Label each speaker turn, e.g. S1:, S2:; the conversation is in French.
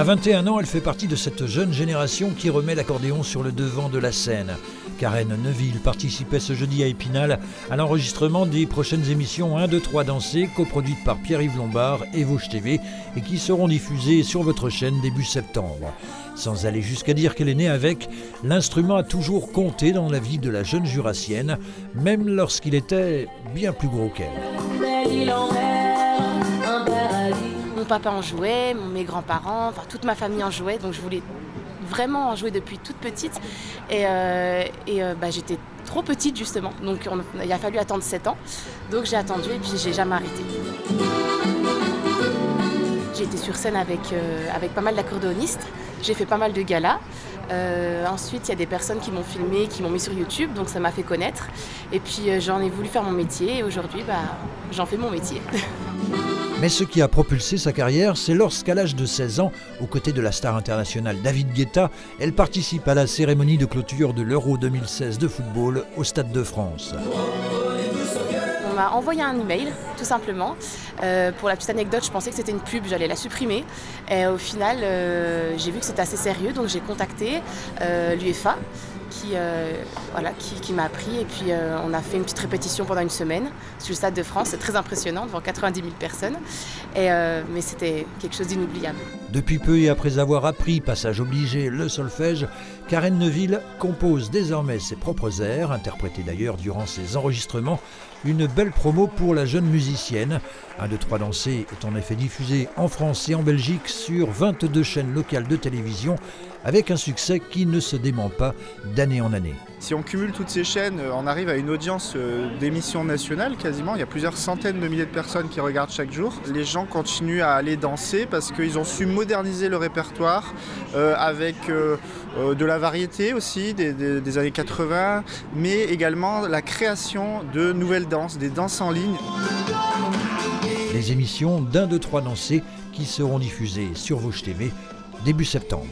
S1: 21 ans, elle fait partie de cette jeune génération qui remet l'accordéon sur le devant de la scène. Karen Neuville participait ce jeudi à Épinal à l'enregistrement des prochaines émissions 1, 2, 3 Danser, coproduites par Pierre-Yves Lombard et Vosges TV et qui seront diffusées sur votre chaîne début septembre. Sans aller jusqu'à dire qu'elle est née avec, l'instrument a toujours compté dans la vie de la jeune jurassienne, même lorsqu'il était bien plus gros qu'elle.
S2: Mon papa en jouait, mes grands-parents, enfin toute ma famille en jouait, donc je voulais vraiment en jouer depuis toute petite. Et j'étais trop petite justement, donc il a fallu attendre 7 ans. Donc j'ai attendu et puis j'ai jamais arrêté. J'ai été sur scène avec pas mal d'accordéonistes, j'ai fait pas mal de galas. Ensuite, il y a des personnes qui m'ont filmé, qui m'ont mis sur YouTube, donc ça m'a fait connaître. Et puis j'en ai voulu faire mon métier et aujourd'hui, j'en fais mon métier.
S1: Mais ce qui a propulsé sa carrière, c'est lorsqu'à l'âge de 16 ans, aux côtés de la star internationale David Guetta, elle participe à la cérémonie de clôture de l'Euro 2016 de football au Stade de France.
S2: On m'a envoyé un email, tout simplement. Pour la petite anecdote, je pensais que c'était une pub, j'allais la supprimer. Et au final, j'ai vu que c'était assez sérieux, donc j'ai contacté l'UEFA qui m'a appris. Et puis on a fait une petite répétition pendant une semaine sur le Stade de France. C'est très impressionnant, devant 90 000 personnes. Mais c'était quelque chose d'inoubliable.
S1: Depuis peu et après avoir appris, passage obligé, le solfège, Karen Neuville compose désormais ses propres airs, interprétés d'ailleurs durant ses enregistrements. Une belle promo pour la jeune musicienne. 1, 2, 3 Danser est en effet diffusé en France et en Belgique sur 22 chaînes locales de télévision, avec un succès qui ne se dément pas d'année en année.
S3: Si on cumule toutes ces chaînes, on arrive à une audience d'émissions nationales quasiment. Il y a plusieurs centaines de milliers de personnes qui regardent chaque jour. Les gens continuent à aller danser parce qu'ils ont su moderniser le répertoire avec de la variété aussi des années 80, mais également la création de nouvelles danses, des danses en ligne.
S1: Les émissions d'1, 2, 3 Danser qui seront diffusées sur Vosges TV début septembre.